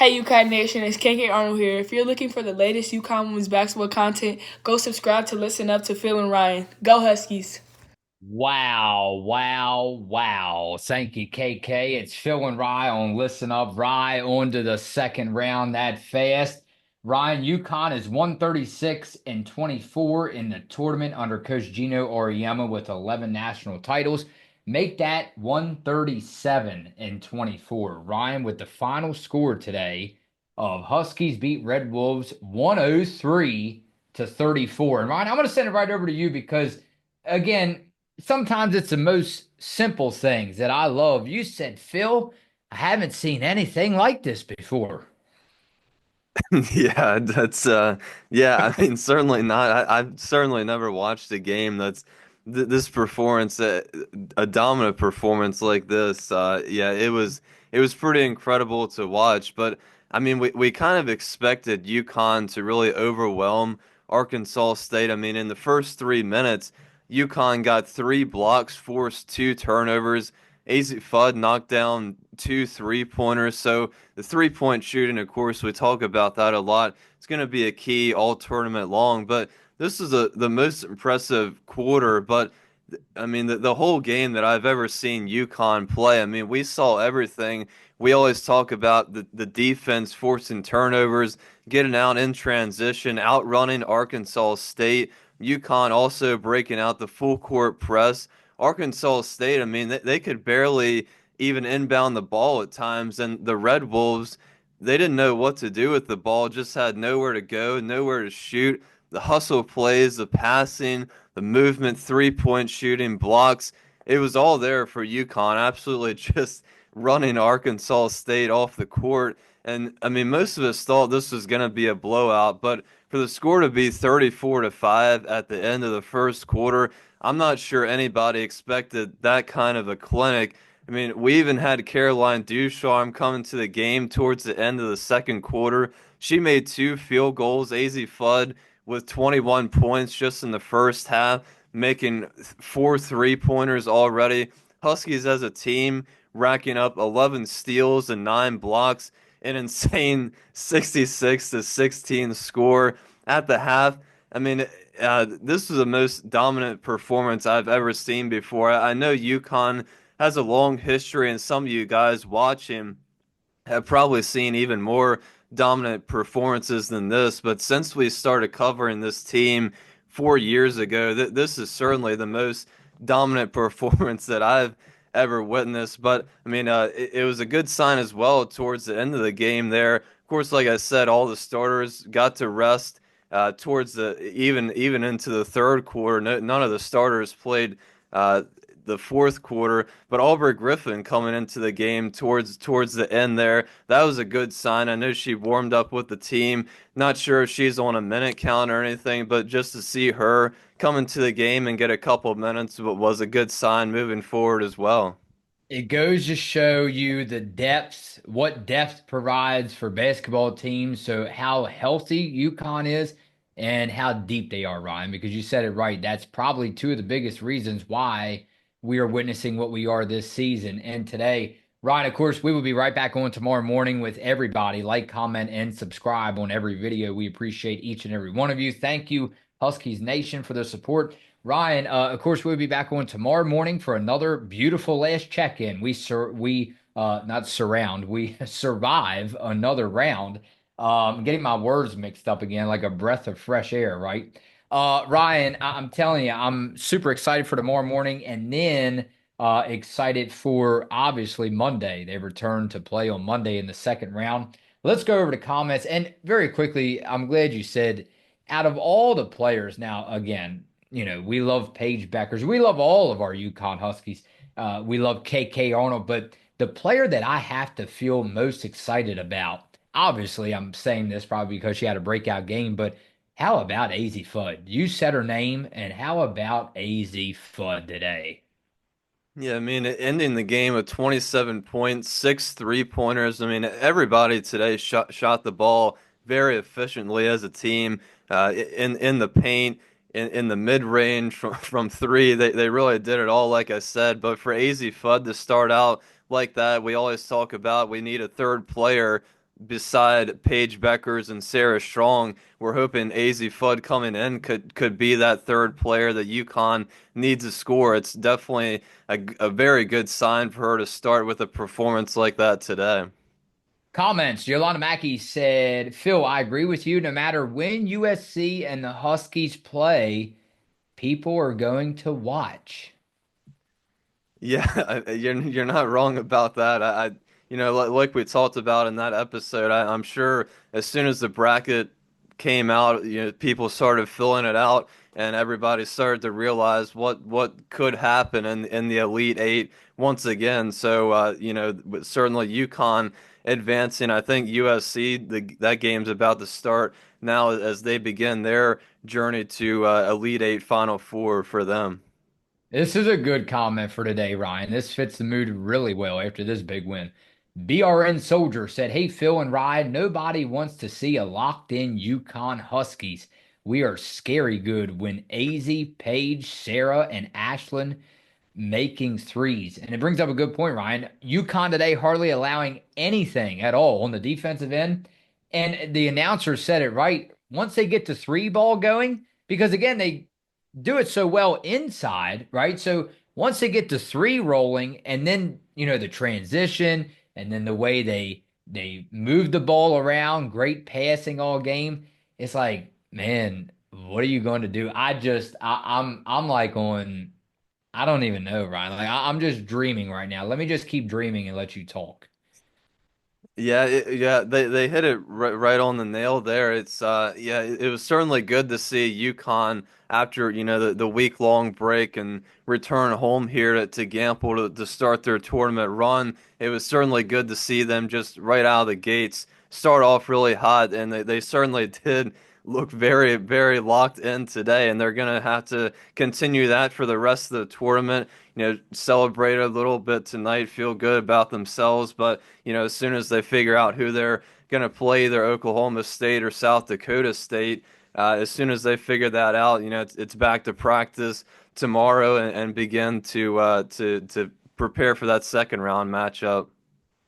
Hey UConn Nation, it's KK Arnold here. If you're looking for the latest UConn women's basketball content, go subscribe to listen up to Phil and Ryan. Go Huskies! Wow, wow, wow. Thank you, KK. It's Phil and Rye on Listen Up. Rye on to the second round that fast. Ryan, UConn is 136 and 24 in the tournament under Coach Gino Auriemma with 11 national titles. Make that 137 and 24. Ryan, with the final score today of Huskies beat Red Wolves 103 to 34. And Ryan, I'm going to send it right over to you because, again, sometimes it's the most simple things that I love. You said, Phil, I haven't seen anything like this before. Yeah, that's yeah, I mean certainly not. I've certainly never watched a game that's th this performance a dominant performance like this. Yeah, it was pretty incredible to watch, but I mean we kind of expected UConn to really overwhelm Arkansas State. I mean in the first 3 minutes, UConn got three blocks, forced two turnovers. AZ Fudd knocked down two three-pointers. So the three-point shooting, of course, we talk about that a lot. It's going to be a key all tournament long. But this is the most impressive quarter. But I mean, the whole game that I've ever seen UConn play. I mean, we saw everything. We always talk about the defense forcing turnovers, getting out in transition, outrunning Arkansas State. UConn also breaking out the full court press. Arkansas State, I mean, they could barely even inbound the ball at times, and the Red Wolves, they didn't know what to do with the ball, just had nowhere to go, nowhere to shoot. The hustle plays, the passing, the movement, three-point shooting, blocks, it was all there for UConn, absolutely just running Arkansas State off the court. And I mean, most of us thought this was going to be a blowout, but for the score to be 34 to 5 at the end of the first quarter, I'm not sure anybody expected that kind of a clinic. I mean, we even had Caroline Ducharme coming to the game towards the end of the second quarter. She made two field goals. AZ Fudd with 21 points just in the first half, making four three-pointers already. Huskies as a team racking up 11 steals and 9 blocks, an insane 66 to 16 score at the half. I mean, this was the most dominant performance I've ever seen before. I know UConn has a long history, and some of you guys watching have probably seen even more dominant performances than this. But since we started covering this team 4 years ago, this is certainly the most dominant performance that I've ever witnessed. But I mean, it was a good sign as well towards the end of the game there. Of course, like I said, all the starters got to rest towards the even into the third quarter. None of the starters played uh, the fourth quarter, but Aubrey Griffin coming into the game towards the end there, that was a good sign. I know she warmed up with the team. Not sure if she's on a minute count or anything, but just to see her come into the game and get a couple minutes was a good sign moving forward as well. It goes to show you the depth, what depth provides for basketball teams. So, how healthy UConn is and how deep they are, Ryan, because you said it right. That's probably two of the biggest reasons why we are witnessing what we are this season. And today, Ryan, of course, we will be right back on tomorrow morning with everybody. Like, comment, and subscribe on every video. We appreciate each and every one of you. Thank you, Huskies Nation, for the support. Ryan, of course, we'll be back on tomorrow morning for another beautiful last check-in. We not surround, we survive another round. Getting my words mixed up again, like a breath of fresh air, right? Ryan, I'm telling you, I'm super excited for tomorrow morning, and then excited for obviously Monday. They return to play on Monday in the second round. Let's go over to comments, and very quickly, I'm glad you said out of all the players now, again, we love Paige Beckers. We love all of our UConn Huskies. We love KK Arnold, but the player that I have to feel most excited about, obviously, I'm saying this probably because she had a breakout game, but how about AZ Fudd? You said her name, and how about AZ Fudd today? Yeah, I mean, ending the game with 27 points, six three-pointers. I mean, everybody today shot the ball very efficiently as a team, in the paint, in the mid-range from three. They really did it all, like I said. But for AZ Fudd to start out like that, we always talk about we need a third player beside Paige Beckers and Sarah Strong. We're hoping AZ Fudd coming in could be that third player that UConn needs to score. It's definitely a very good sign for her to start with a performance like that today. Comments. Yolanda Mackey said, Phil, I agree with you. No matter when USC and the Huskies play, people are going to watch. Yeah, you're not wrong about that. Like we talked about in that episode, I'm sure as soon as the bracket came out, people started filling it out, and everybody started to realize what could happen in the Elite Eight once again. So, certainly UConn advancing. I think USC, that game's about to start now as they begin their journey to Elite Eight Final Four for them. This is a good comment for today, Ryan. This fits the mood really well after this big win. BRN Soldier said, Hey, Phil and Ryan, nobody wants to see a locked in UConn Huskies. We are scary good when AZ, Paige, Sarah, and Ashlyn making threes. And it brings up a good point, Ryan. UConn today hardly allowing anything at all on the defensive end. And the announcer said it right. Once they get the three ball going, because again, they do it so well inside, right? So once they get the three rolling and then, the transition and then the way they move the ball around, great passing all game, it's like, man, what are you going to do? I'm like on I don't even know, Ryan. Like I'm just dreaming right now. Let me just keep dreaming and let you talk. Yeah, they hit it right on the nail there. It was certainly good to see UConn after, the week-long break and return home here to Gampel to start their tournament run. It was certainly good to see them just right out of the gates start off really hot, and they certainly did look very, very locked in today, and they're gonna have to continue that for the rest of the tournament. Celebrate a little bit tonight, feel good about themselves, but as soon as they figure out who they're going to play, either Oklahoma State or South Dakota State, as soon as they figure that out, it's back to practice tomorrow and begin to prepare for that second round matchup.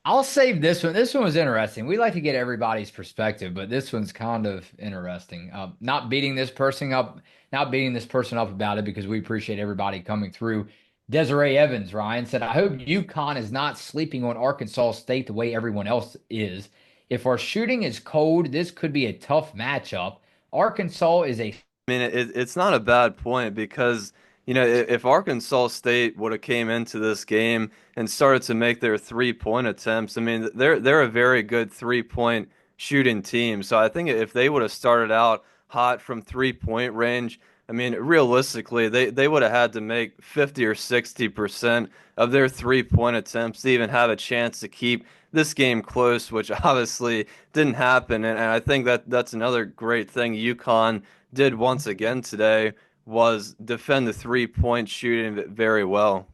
I'll save this one. This one was interesting. We like to get everybody's perspective, but this one's kind of interesting. Not beating this person up about it because we appreciate everybody coming through. Desiree Evans, Ryan said, I hope UConn is not sleeping on Arkansas State the way everyone else is. If our shooting is cold, this could be a tough matchup. Arkansas is a mean, it's not a bad point because, if Arkansas State would have came into this game and started to make their 3-point attempts, I mean, they're a very good 3-point shooting team. So I think if they would have started out hot from 3-point range, I mean, realistically, they would have had to make 50 or 60% of their 3-point attempts to even have a chance to keep this game close, which obviously didn't happen. And I think that's another great thing UConn did once again today was defend the 3-point shooting very well.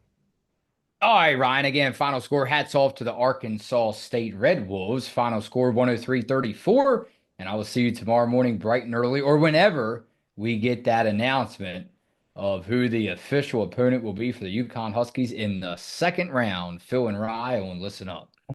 All right, Ryan. Again, final score. Hats off to the Arkansas State Red Wolves. Final score 103-34. And I will see you tomorrow morning, bright and early, or whenever we get that announcement of who the official opponent will be for the UConn Huskies in the second round. Phil and Rye on Listen Up.